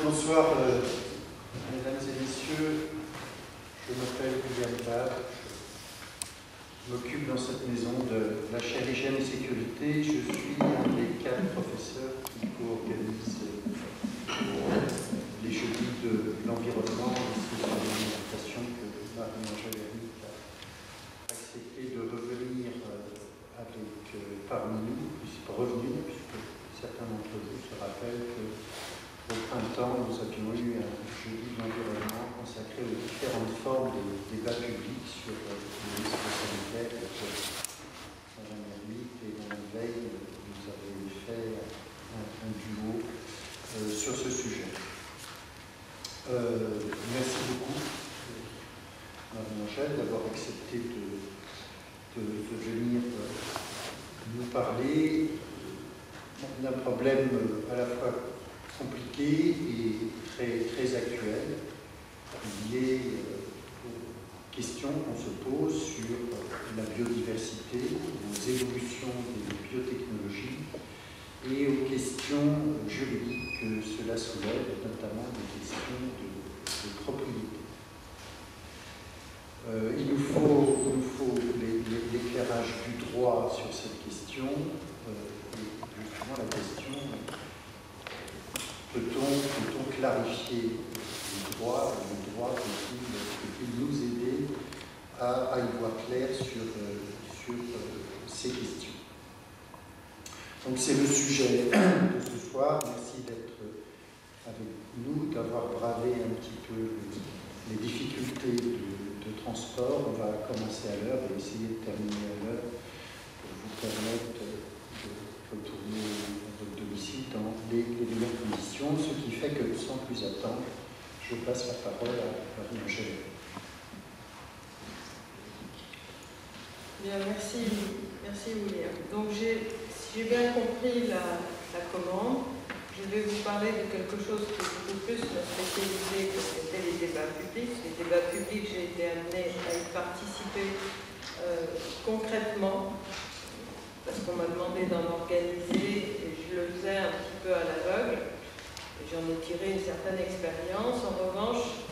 Bonsoir, mesdames et messieurs. Je m'appelle William Bab. Je m'occupe dans cette maison de la chaire hygiène et sécurité. Je suis un des 4 professeurs qui co-organisent les jeudis de l'environnement ici sur l'invitation que Marie-Angèle a accepté de revenir parmi nous, puisque certains d'entre vous se rappellent qu'au printemps, nous avions eu un jeudi de l'environnement consacré aux différentes formes de débats publics sur les risques sanitaires. Madame Hermite et Madame Veil nous avaient fait un duo sur ce sujet. Merci beaucoup, Marie-Angèle, d'avoir accepté de venir nous parler d'un problème à la fois compliqué et très actuel, lié aux questions qu'on se pose sur la biodiversité, aux évolutions des biotechnologies et aux questions juridiques que cela soulève, notamment des questions de propriété. Il nous faut l'éclairage du droit sur cette question, et justement la question: peut-on clarifier le droit peut-il nous aider à y voir clair sur ces questions. Donc c'est le sujet de ce soir. Merci d'être avec nous, d'avoir bravé un petit peu les difficultés de transport. On va commencer à l'heure et essayer de terminer à l'heure pour vous permettre de retourner à votre domicile dans les meilleures conditions, ce qui fait que, sans plus attendre, je passe la parole à Marie-Angèle. Bien, merci William. Donc si j'ai bien compris la commande, je vais vous parler de quelque chose qui est beaucoup plus ma spécialité que c'était les débats publics. Les débats publics, j'ai été amenée à y participer concrètement, parce qu'on m'a demandé d'en organiser et je le faisais un petit peu à l'aveugle. J'en ai tiré une certaine expérience. En revanche,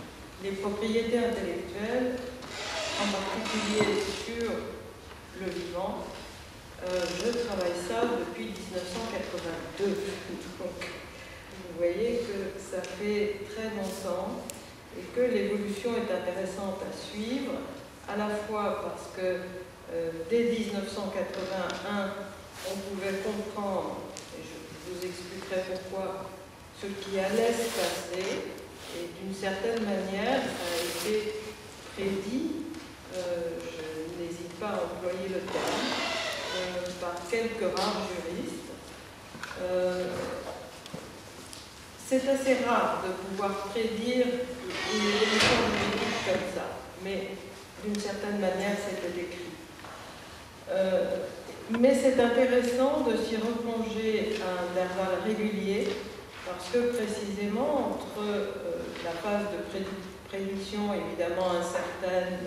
les propriétés intellectuelles, en particulier sur le vivant, je travaille ça depuis 1982. Donc, vous voyez que ça fait très longtemps et que l'évolution est intéressante à suivre, à la fois parce que dès 1981, on pouvait comprendre, et je vous expliquerai pourquoi, ce qui allait se passer, et d'une certaine manière, ça a été prédit, je n'hésite pas à employer le terme, par quelques rares juristes. C'est assez rare de pouvoir prédire une évolution juridique comme ça, mais d'une certaine manière, c'était écrit. Mais c'est intéressant de s'y replonger à intervalles réguliers, parce que précisément, entre la phase de prédiction évidemment incertaine,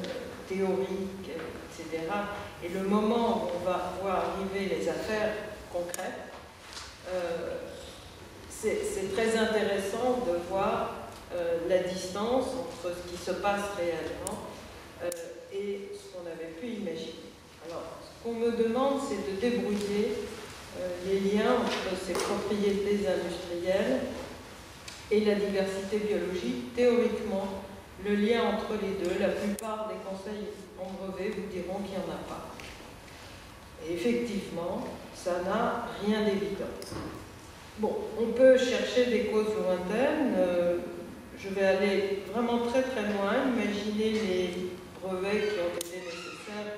théorique, etc., et le moment où on va voir arriver les affaires concrètes, c'est très intéressant de voir la distance entre ce qui se passe réellement et ce qu'on avait pu imaginer. Alors, ce qu'on me demande, c'est de débrouiller les liens entre ces propriétés industrielles et la diversité biologique. Théoriquement, le lien entre les deux, la plupart des conseils en brevet vous diront qu'il n'y en a pas. Et effectivement, ça n'a rien d'évident. Bon, on peut chercher des causes lointaines. Je vais aller vraiment très loin. Imaginez les brevets qui ont été nécessaires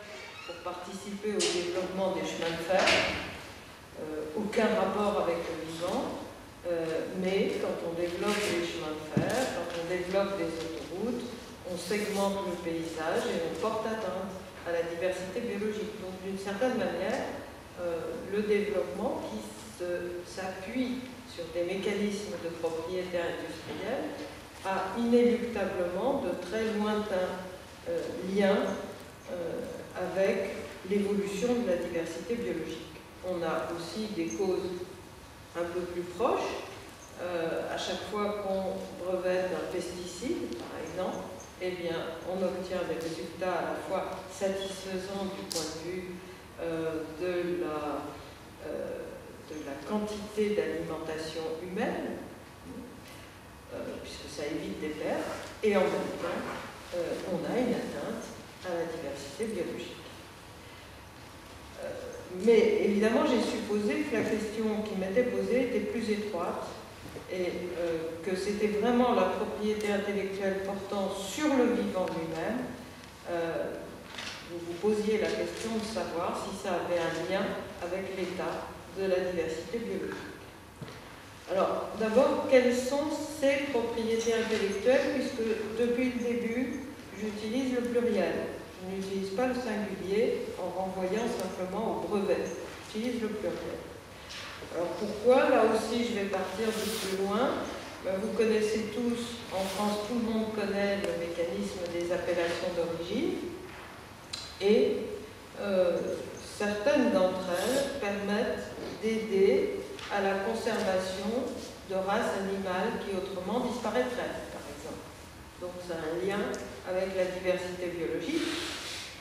pour participer au développement des chemins de fer. Aucun rapport avec le vivant, mais quand on développe les chemins de fer, quand on développe des autoroutes, on segmente le paysage et on porte atteinte à la diversité biologique. Donc d'une certaine manière, le développement qui s'appuie sur des mécanismes de propriété industrielle a inéluctablement de très lointains liens avec l'évolution de la diversité biologique. On a aussi des causes un peu plus proches, à chaque fois qu'on brevette un pesticide, par exemple, eh bien, on obtient des résultats à la fois satisfaisants du point de vue de la quantité d'alimentation humaine, puisque ça évite des pertes, et en même temps, on a une atteinte à la diversité biologique. Mais évidemment, j'ai supposé que la question qui m'était posée était plus étroite et que c'était vraiment la propriété intellectuelle portant sur le vivant lui-même. Vous vous posiez la question de savoir si ça avait un lien avec l'état de la diversité biologique. Alors, d'abord, quelles sont ces propriétés intellectuelles, puisque depuis le début, j'utilise le pluriel. Je n'utilise pas le singulier en renvoyant simplement au brevet. J'utilise le pluriel. Alors pourquoi? Là aussi, je vais partir du plus loin. Vous connaissez tous, en France, tout le monde connaît le mécanisme des appellations d'origine. Et certaines d'entre elles permettent d'aider à la conservation de races animales qui autrement disparaîtraient, par exemple. Donc ça a un lien avec la diversité biologique.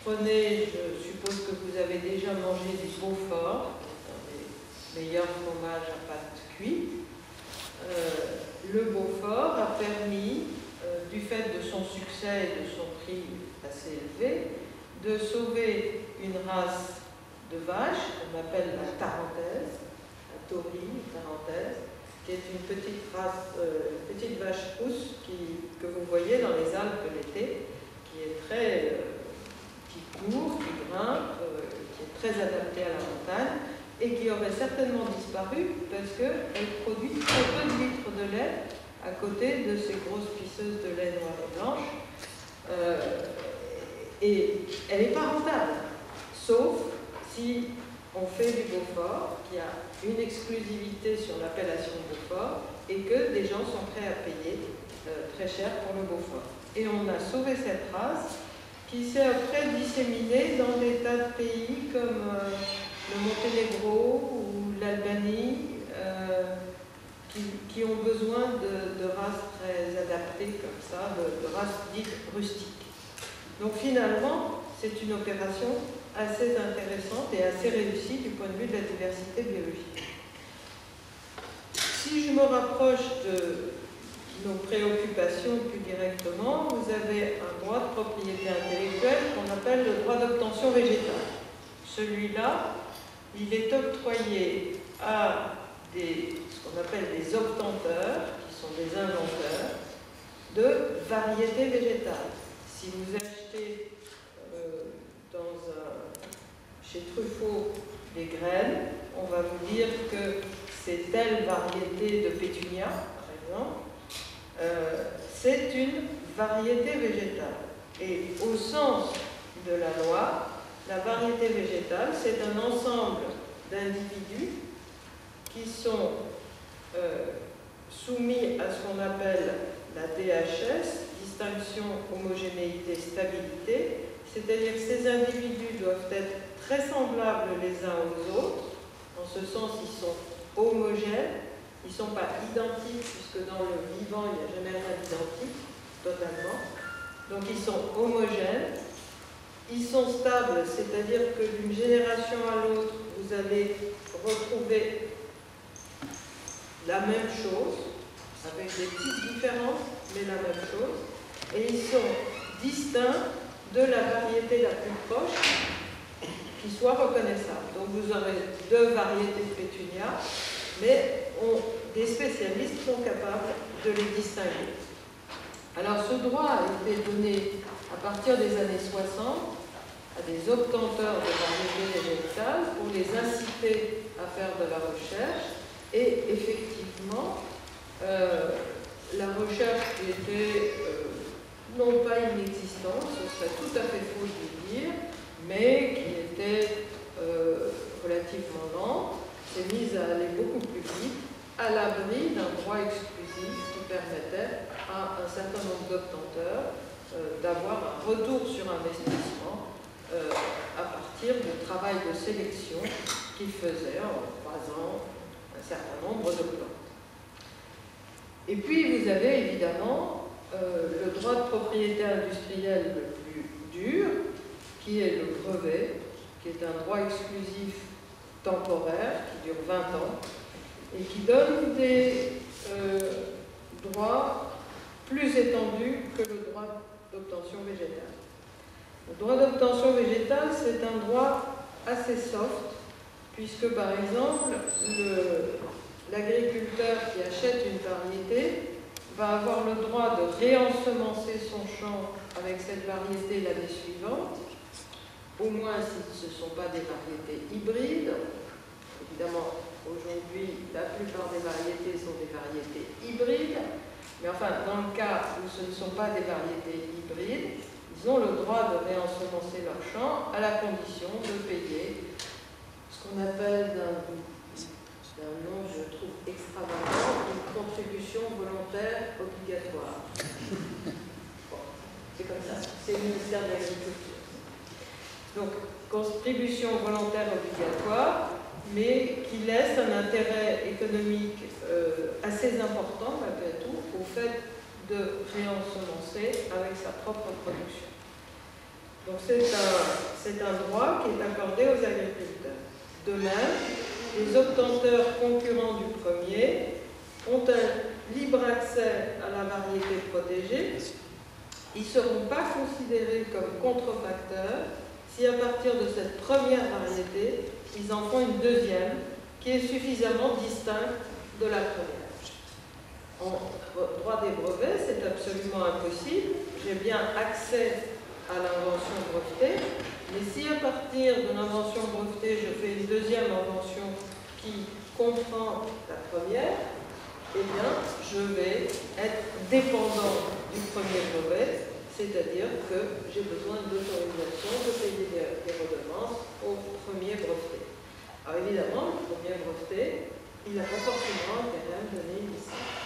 Prenez, je suppose que vous avez déjà mangé du Beaufort, un des meilleurs fromages à pâte cuite. Le Beaufort a permis, du fait de son succès et de son prix assez élevé, de sauver une race de vache qu'on appelle la Tarentaise, la taurine tarentaise, qui est une petite race, petite vache rousse que vous voyez dans les Alpes l'été, qui est qui court, qui grimpe, qui est très adaptée à la montagne et qui aurait certainement disparu parce qu'elle produit très peu de litres de lait à côté de ces grosses pisseuses de lait noir et blanche. Et elle n'est pas rentable, sauf si on fait du Beaufort, qui a une exclusivité sur l'appellation Beaufort, et que des gens sont prêts à payer très cher pour le Beaufort. Et on a sauvé cette race qui s'est après disséminée dans des tas de pays comme le Monténégro ou l'Albanie, qui ont besoin de races très adaptées comme ça, de races dites rustiques. Donc finalement, c'est une opération assez intéressante et assez réussie du point de vue de la diversité biologique. Si je me rapproche de nos préoccupations plus directement, vous avez un droit de propriété intellectuelle qu'on appelle le droit d'obtention végétale. Celui-là, il est octroyé à ce qu'on appelle des obtenteurs, qui sont des inventeurs, de variétés végétales. Si vous achetez chez Truffaut des graines, on va vous dire que c'est telle variété de pétunia, par exemple, c'est une variété végétale. Et au sens de la loi, la variété végétale, c'est un ensemble d'individus qui sont soumis à ce qu'on appelle la DHS, distinction, homogénéité, stabilité, c'est-à-dire que ces individus doivent être très semblables les uns aux autres, en ce sens ils sont homogènes, ils ne sont pas identiques, puisque dans le vivant il n'y a jamais rien d'identique, totalement, donc ils sont homogènes, ils sont stables, c'est-à-dire que d'une génération à l'autre, vous allez retrouver la même chose, avec des petites différences, mais la même chose, et ils sont distincts de la variété la plus proche qui soit reconnaissable. Donc vous aurez deux variétés de pétunia, mais des spécialistes sont capables de les distinguer. Alors ce droit a été donné à partir des années 60 à des obtenteurs de variétés végétales pour les inciter à faire de la recherche, et effectivement, la recherche qui était non pas inexistante, ce serait tout à fait faux de le dire, mais qui était relativement lente, s'est mise à aller beaucoup plus vite, à l'abri d'un droit exclusif qui permettait à un certain nombre d'obtenteurs d'avoir un retour sur investissement à partir du travail de sélection qu'ils faisaient en croisant un certain nombre de plantes. Et puis vous avez évidemment le droit de propriété industrielle le plus dur, qui est le brevet, qui est un droit exclusif temporaire, qui dure 20 ans, et qui donne des droits plus étendus que le droit d'obtention végétale. Le droit d'obtention végétale, c'est un droit assez soft, puisque par exemple, l'agriculteur qui achète une variété va avoir le droit de réensemencer son champ avec cette variété l'année suivante, au moins si ce ne sont pas des variétés hybrides. Évidemment, aujourd'hui, la plupart des variétés sont des variétés hybrides, mais enfin, dans le cas où ce ne sont pas des variétés hybrides, ils ont le droit de réensemencer leur champ à la condition de payer ce qu'on appelle d'un nom, je trouve, extravagant, une contribution volontaire obligatoire. Bon, c'est comme ça, c'est le ministère de l'Agriculture. Donc, contribution volontaire obligatoire, mais qui laisse un intérêt économique assez important, malgré tout, au fait de réensemencer avec sa propre production. Donc, c'est un droit qui est accordé aux agriculteurs. De même, les obtenteurs concurrents du premier ont un libre accès à la variété protégée. Ils ne seront pas considérés comme contrefacteurs si à partir de cette première variété, ils en font une deuxième qui est suffisamment distincte de la première. En droit des brevets, c'est absolument impossible. J'ai bien accès à l'invention brevetée, mais si à partir de l'invention brevetée, je fais une deuxième invention qui comprend la première, eh bien, je vais être dépendant du premier brevet, c'est-à-dire que j'ai besoin d'autorisation de payer des redevances au premier breveté. Alors évidemment, le premier breveté, il n'a pas forcément intérêt à me donner une licence.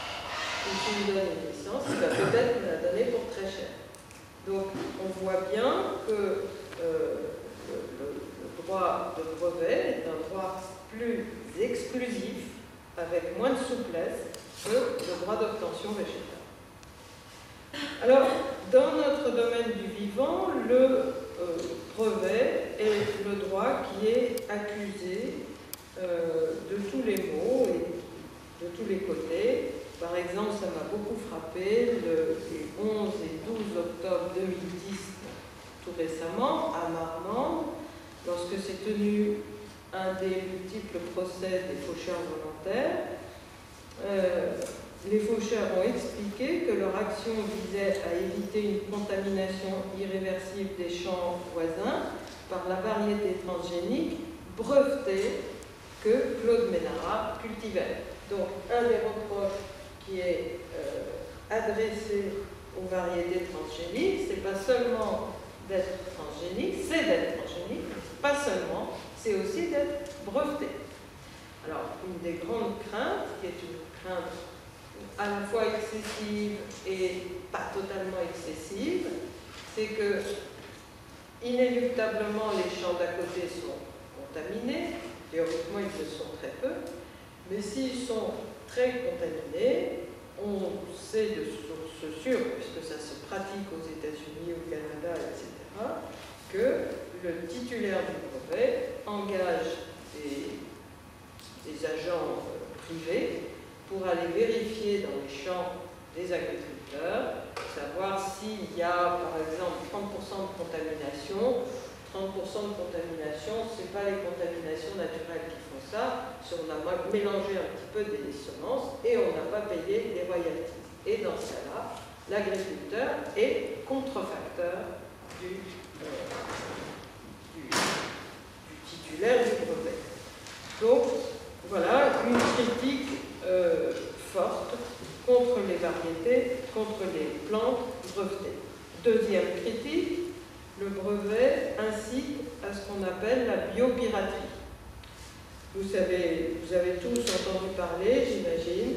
Et s'il me donne une licence, il va peut-être me la donner pour très cher. Donc, on voit bien que le droit de brevet est un droit plus exclusif, avec moins de souplesse que le droit d'obtention végétale. Alors, dans notre domaine du vivant, le brevet est le droit qui est accusé de tous les maux et de tous les côtés. Par exemple, ça m'a beaucoup frappé, les 11 et 12 octobre 2010, tout récemment, à Marmande, lorsque s'est tenu un des multiples procès des faucheurs volontaires. Les faucheurs ont expliqué que leur action visait à éviter une contamination irréversible des champs voisins par la variété transgénique brevetée que Claude Ménara cultivait. Donc, un des reproches qui est adressé aux variétés transgéniques, c'est pas seulement d'être transgénique, c'est d'être transgénique, mais pas seulement, c'est aussi d'être breveté. Alors, une des grandes craintes, qui est une crainte à la fois excessive et pas totalement excessive, c'est que inéluctablement les champs d'à côté sont contaminés, théoriquement ils le sont très peu, mais s'ils sont très contaminés, on sait de source sûre, puisque ça se pratique aux États-Unis, au Canada, etc., que le titulaire du brevet engage des agents privés pour aller vérifier dans les champs des agriculteurs, savoir s'il y a, par exemple, 30% de contamination. 30% de contamination, ce n'est pas les contaminations naturelles qui font ça, si on a mélangé un petit peu des semences et on n'a pas payé les royalties. Et dans ce cas-là, l'agriculteur est contrefacteur du titulaire du brevet. Donc, voilà une critique forte contre les variétés, contre les plantes brevetées. Deuxième critique, le brevet incite à ce qu'on appelle la biopiraterie. Vous avez tous entendu parler, j'imagine,